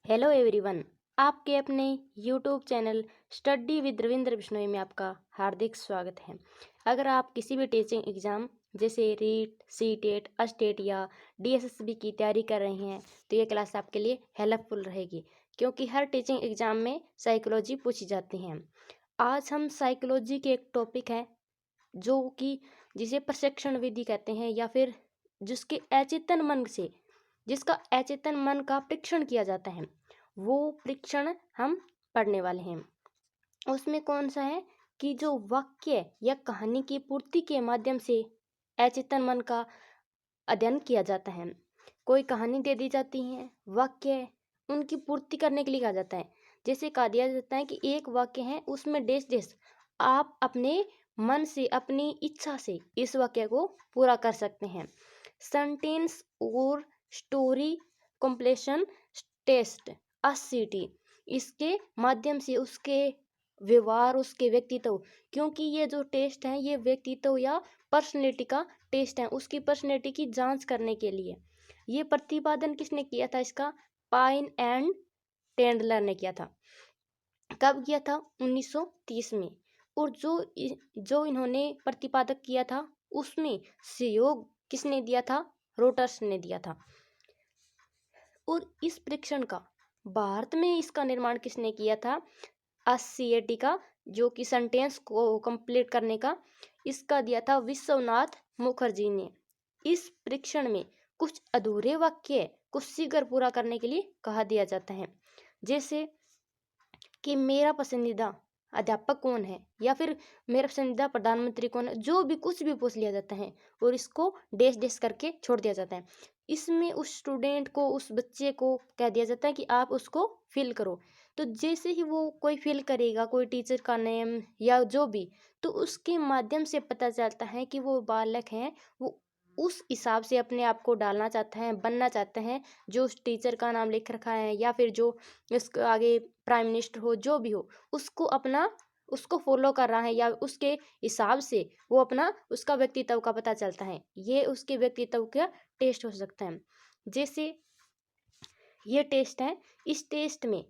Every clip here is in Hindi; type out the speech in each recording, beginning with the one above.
Hello everyone. आपके अपने YouTube channel study with Ravindra Bishnoi में आपका हार्दिक स्वागत है। अगर आप किसी भी टीचिंग एग्ज़ाम जैसे रीट, सीटेट, अस्टेट या डीएसएसबी की तैयारी कर रहे हैं तो ये क्लास आपके लिए हेल्पफुल रहेगी, क्योंकि हर टीचिंग एग्ज़ाम में साइकोलॉजी पूछी जाती है। आज हम साइकोलॉजी के एक टॉपिक है जो कि जिसे प्रशिक्षण विधि कहते हैं, या फिर जिसका अचेतन मन का परीक्षण किया जाता है, वो परीक्षण हम पढ़ने वाले हैं। उसमें कौन सा है कि जो वाक्य या कहानी की पूर्ति के माध्यम से अचेतन मन का अध्ययन किया जाता है। कोई कहानी दे दी जाती है, वाक्य उनकी पूर्ति करने के लिए कहा जाता है। जैसे कहा दिया जाता है कि एक वाक्य है, उसमें डेस डेस, आप अपने मन से, अपनी इच्छा से इस वाक्य को पूरा कर सकते हैं। सेंटेंस और स्टोरी कंप्लीशन टेस्ट एससीटी, इसके माध्यम से उसके व्यवहार, उसके व्यक्तित्व, क्योंकि ये जो टेस्ट है ये व्यक्तित्व या पर्सनैलिटी का टेस्ट है, उसकी पर्सनैलिटी की जांच करने के लिए। ये प्रतिपादन किसने किया था इसका? पाइन एंड टेंडलर ने किया था। कब किया था? 1930 में। और जो इन्होंने प्रतिपादक किया था उसमें सहयोग किसने दिया था? रोटर्स ने दिया था। और इस परीक्षण का भारत में इसका निर्माण किसने किया था? एससीएटी का, जो कि सेंटेंस को कंप्लीट करने का, इसका दिया था विश्वनाथ मुखर्जी ने। इस परीक्षण में कुछ अधूरे वाक्य को शीघ्र पूरा करने के लिए कहा दिया जाता है, जैसे कि मेरा पसंदीदा अध्यापक कौन है, या फिर मेरा पसंदीदा प्रधानमंत्री कौन है, जो भी कुछ भी पूछ लिया जाता है और इसको डैश डैश करके छोड़ दिया जाता है। इसमें उस स्टूडेंट को, उस बच्चे को कह दिया जाता है कि आप उसको फिल करो। तो जैसे ही वो कोई फिल करेगा, कोई टीचर का नेम या जो भी, तो उसके माध्यम से पता चलता है कि वो बालक है, वो उस हिसाब से अपने आप को डालना चाहता है, बनना चाहता है, जो उस टीचर का नाम लिख रखा है, या फिर जो इसके आगे प्राइम मिनिस्टर हो, जो भी हो, उसको फॉलो कर रहा है, या उसके हिसाब से वो अपना उसका व्यक्तित्व का पता चलता है। ये उसके व्यक्तित्व का टेस्ट हो सकता है। जैसे ये टेस्ट है, इस टेस्ट में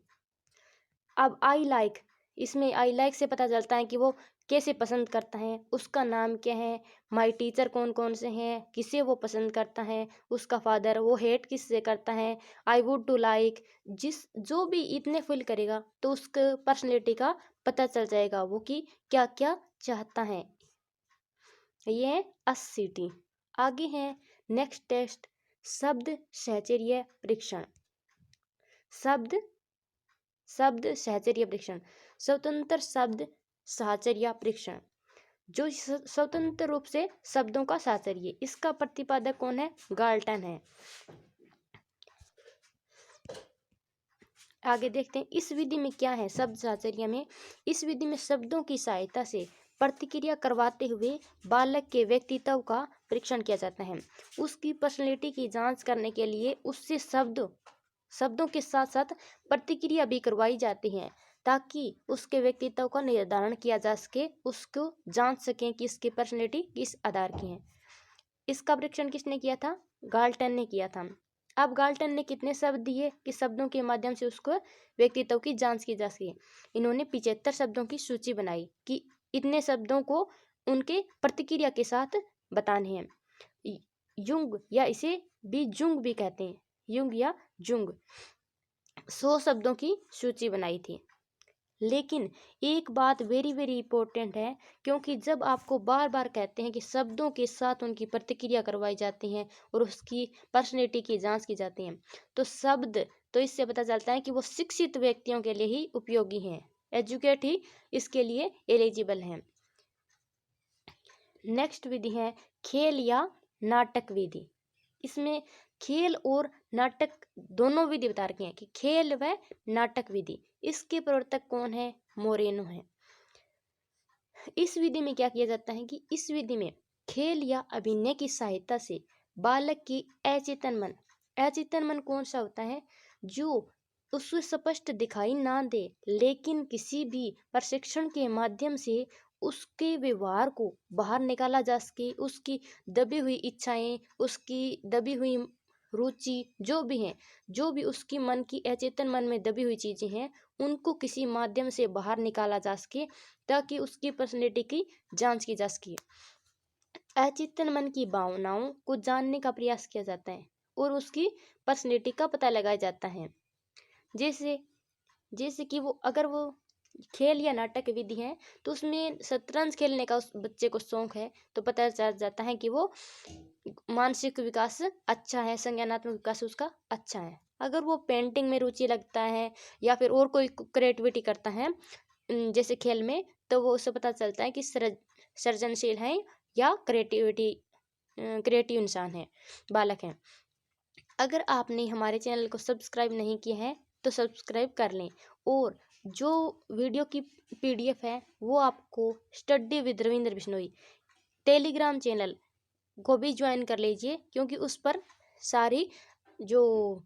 अब आई लाइक, इसमें आई लाइक से पता चलता है कि वो कैसे पसंद करता है, उसका नाम क्या है, माई टीचर कौन कौन से हैं, किसे वो पसंद करता है, उसका फादर, वो हेट किससे करता है, आई वुड टू लाइक, जो भी इतने फिल करेगा तो उसके पर्सनैलिटी का पता चल जाएगा, वो कि क्या क्या चाहता है। ये है एससीटी। आगे है नेक्स्ट टेस्ट, शब्द साहचर्य परीक्षण। शब्द साहचर्य परीक्षण, स्वतंत्र शब्द साहचर्य परीक्षण, जो स्वतंत्र रूप से शब्दों का साहचर्य, इसका प्रतिपादक कौन है? गाल्टन है। आगे देखते हैं इस विधि में क्या है। शब्द साहचर्य में, इस विधि में शब्दों की सहायता से प्रतिक्रिया करवाते हुए बालक के व्यक्तित्व का परीक्षण किया जाता है। उसकी पर्सनैलिटी की जांच करने के लिए उससे शब्दों के साथ साथ प्रतिक्रिया भी करवाई जाती है, ताकि उसके व्यक्तित्व का निर्धारण किया जा सके, उसको जांच सकें कि इसकी पर्सनैलिटी किस आधार की है। इसका परीक्षण किसने किया था? गाल्टन ने किया था। अब गाल्टन ने कितने शब्द दिए कि शब्दों के माध्यम से उसको व्यक्तित्व की जांच की जा सके? इन्होंने 75 शब्दों की सूची बनाई कि इतने शब्दों को उनके प्रतिक्रिया के साथ बताने हैं। युंग, या इसे भी जुंग भी कहते हैं, युंग या जुंग, 100 शब्दों की सूची बनाई थी। लेकिन एक बात वेरी वेरी इंपॉर्टेंट है, क्योंकि जब आपको बार बार कहते हैं कि शब्दों के साथ उनकी प्रतिक्रिया करवाई जाती है और उसकी पर्सनैलिटी की जांच की जाती है, तो इससे पता चलता है कि वो शिक्षित व्यक्तियों के लिए ही उपयोगी हैं, एजुकेट ही इसके लिए एलिजिबल हैं। नेक्स्ट विधि है खेल या नाटक विधि। इसमें खेल और नाटक दोनों विधि बता रखी हैं कि खेल व नाटक विधि। इसके प्रवर्तक कौन है? मोरेनो है। इस विधि में क्या किया जाता है कि इस विधि में खेल या अभिनय की सहायता से बालक की अचेतन मन कौन सा होता है? जो उससे स्पष्ट दिखाई ना दे, लेकिन किसी भी प्रशिक्षण के माध्यम से उसके व्यवहार को बाहर निकाला जा सके, उसकी दबी हुई इच्छाएं, उसकी दबी हुई रुचि जो भी है, जो भी उसकी मन की अचेतन मन में दबी हुई चीज़ें हैं, उनको किसी माध्यम से बाहर निकाला जा सके, ताकि उसकी पर्सनैलिटी की जांच की जा सके। अचेतन मन की भावनाओं को जानने का प्रयास किया जाता है और उसकी पर्सनैलिटी का पता लगाया जाता है। जैसे जैसे कि अगर वो खेल या नाटक की विधि है, तो उसमें शतरंज खेलने का उस बच्चे को शौक है, तो पता चल जाता है कि वो मानसिक विकास अच्छा है, संज्ञानात्मक विकास उसका अच्छा है। अगर वो पेंटिंग में रुचि लगता है या फिर और कोई क्रिएटिविटी करता है जैसे खेल में, तो वो उससे पता चलता है कि सृजनशील है या क्रिएटिव इंसान है, बालक है। अगर आपने हमारे चैनल को सब्सक्राइब नहीं किया है तो सब्सक्राइब कर लें, और जो वीडियो की PDF है वो आपको study with Ravindra Bishnoi Telegram channel को भी ज्वाइन कर लीजिए, क्योंकि उस पर सारी जो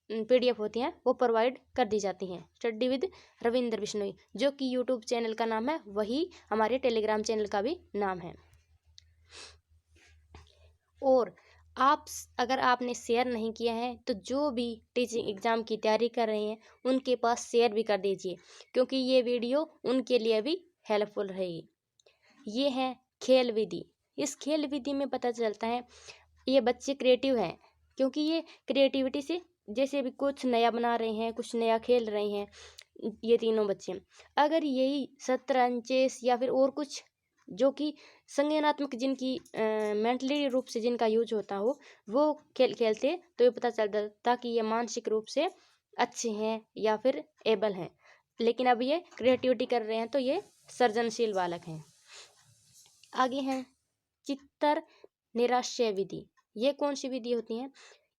PDF होती हैं वो प्रोवाइड कर दी जाती हैं। स्टडी विद रविंद्र बिश्नोई जो कि यूट्यूब चैनल का नाम है, वही हमारे टेलीग्राम चैनल का भी नाम है। और अगर आपने शेयर नहीं किया है तो जो भी टीचिंग एग्ज़ाम की तैयारी कर रहे हैं उनके पास शेयर भी कर दीजिए, क्योंकि ये वीडियो उनके लिए भी हेल्पफुल रहेगी। ये है खेल विधि। इस खेल विधि में पता चलता है ये बच्चे क्रिएटिव हैं, क्योंकि ये क्रिएटिविटी से जैसे भी कुछ नया बना रहे हैं, कुछ नया खेल रहे हैं ये तीनों बच्चे। अगर यही शतरंज, चेस या फिर और कुछ जो कि संज्ञानात्मक जिनकी मेंटली रूप से जिनका यूज होता हो, वो खेल खेलते तो ये पता चल जाता कि ये मानसिक रूप से अच्छे हैं या फिर एबल हैं। लेकिन अब ये क्रिएटिविटी कर रहे हैं तो ये सृजनशील बालक हैं। आगे हैं चित्तर निराशय विधि। ये कौन सी विधि होती है?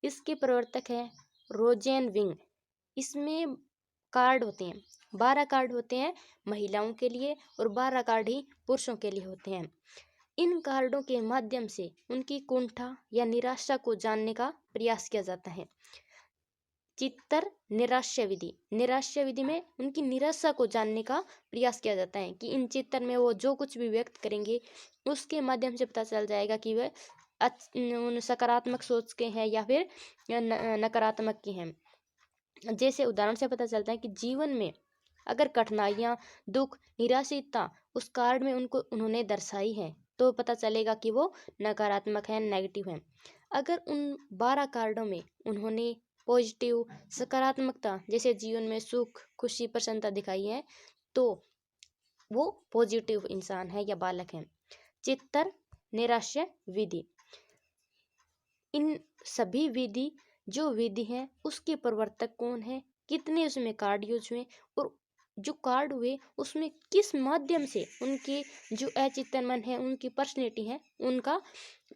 इसके प्रवर्तक है रोजेन विंग। इसमें कार्ड होते हैं, 12 कार्ड होते हैं महिलाओं के लिए और 12 कार्ड ही पुरुषों के लिए होते हैं। इन कार्डों के माध्यम से उनकी कुंठा या निराशा को जानने का प्रयास किया जाता है। चित्तर निराशय विधि में उनकी निराशा को जानने का प्रयास किया जाता है कि इन चित्तर में वो जो कुछ भी व्यक्त करेंगे उसके माध्यम से पता चल जाएगा कि वे उन सकारात्मक सोच के हैं या फिर नकारात्मक के हैं। जैसे उदाहरण से पता चलता है कि जीवन में अगर कठिनाइयाँ, दुख, निराशितता उस कार्ड में उन्होंने दर्शाई है तो पता चलेगा कि वो नकारात्मक है, नेगेटिव है। अगर उन 12 कार्डों में उन्होंने पॉजिटिव, सकारात्मकता जैसे जीवन में सुख, खुशी, प्रसन्नता दिखाई है तो वो पॉजिटिव इंसान है या बालक है। चित्तर निराशय विधि। इन सभी विधि है उसके प्रवर्तक कौन है, कितने उसमें कार्ड यूज हुए और जो कार्ड हुए उसमें किस माध्यम से उनके जो अचेतन मन है, उनकी पर्सनैलिटी है, उनका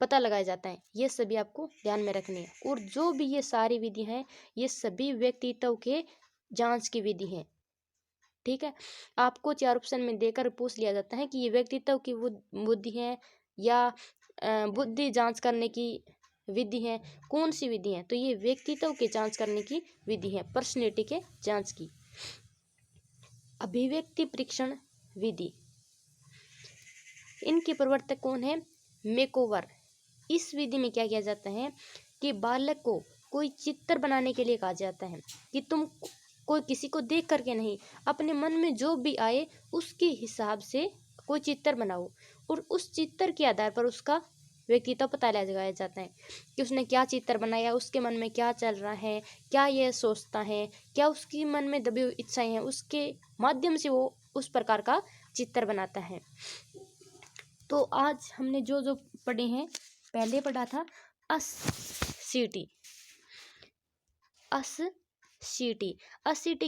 पता लगाया जाता है। ये सभी आपको ध्यान में रखनी है। और जो भी ये सारी विधि हैं ये सभी व्यक्तित्व के जांच की विधि है। ठीक है, आपको 4 ऑप्शन में देकर पूछ लिया जाता है कि ये व्यक्तित्व की बुद्धि है या बुद्धि जांच करने की विधि है, कौन सी विधि है? तो ये व्यक्तित्व के जांच करने की विधि है, पर्सनैलिटी के जांच की। अभिव्यक्ति परीक्षण विधि। इनके प्रवर्तक कौन है? मेकोवर। इस विधि में क्या किया जाता है कि बालक को कोई चित्र बनाने के लिए कहा जाता है कि तुम कोई किसी को देख करके नहीं, अपने मन में जो भी आए उसके हिसाब से कोई चित्र बनाओ और उस चित्र के आधार पर उसका व्यक्तित्व पता लगाया जाता है कि उसने क्या चित्र बनाया, उसके मन में क्या चल रहा है, क्या यह सोचता है, क्या उसकी मन में दबी हुई इच्छाएं हैं, उसके माध्यम से वो उस प्रकार का चित्र बनाता है। तो आज हमने जो जो पढ़े हैं, पहले पढ़ा था अस-सी-टी। अस-सी-टी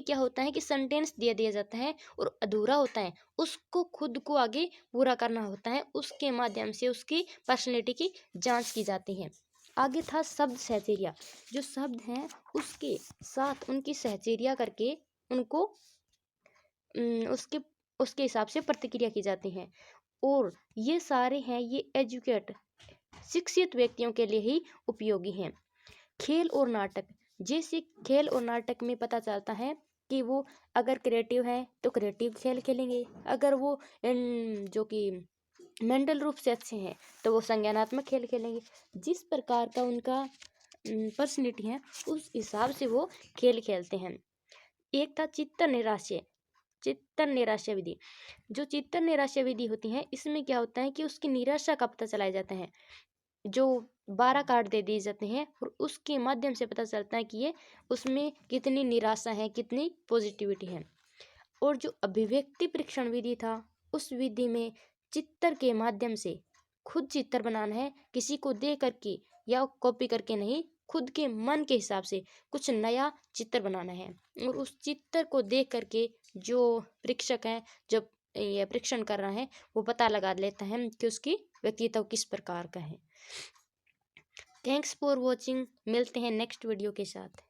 क्या होता है कि सेंटेंस दिया जाता है और अधूरा होता है, उसको खुद को आगे पूरा करना होता है, उसके माध्यम से उसकी पर्सनैलिटी की जांच की जाती है। आगे था शब्द सहचर्या। जो शब्द हैं उसके साथ उनकी सहचर्या करके उनको उसके हिसाब से प्रतिक्रिया की जाती है। और ये सारे हैं ये शिक्षित व्यक्तियों के लिए ही उपयोगी हैं। खेल और नाटक। जैसे खेल और नाटक में पता चलता है कि वो अगर क्रिएटिव है तो क्रिएटिव खेल खेलेंगे, अगर वो जो कि मेंटल रूप से अच्छे हैं तो वो संज्ञानात्मक खेल खेलेंगे। जिस प्रकार का उनका पर्सनैलिटी है उस हिसाब से वो खेल खेलते हैं। एक था चित्त निराशा विधि। जो चित्त निराशा विधि होती है, इसमें क्या होता है कि उसकी निराशा का पता चलाया जाता है। जो 12 कार्ड दे दिए जाते हैं और उसके माध्यम से पता चलता है कि ये उसमें कितनी निराशा है, कितनी पॉजिटिविटी है। और जो अभिव्यक्ति परीक्षण विधि था, उस विधि में चित्र के माध्यम से खुद चित्र बनाना है, किसी को दे करके या कॉपी करके नहीं, खुद के मन के हिसाब से कुछ नया चित्र बनाना है। और उस चित्र को देख करके जो परीक्षक है, जब यह परीक्षण कर रहा है, वो पता लगा लेता है कि उसकी व्यक्तित्व किस प्रकार का है। Thanks for watching. मिलते हैं नेक्स्ट वीडियो के साथ।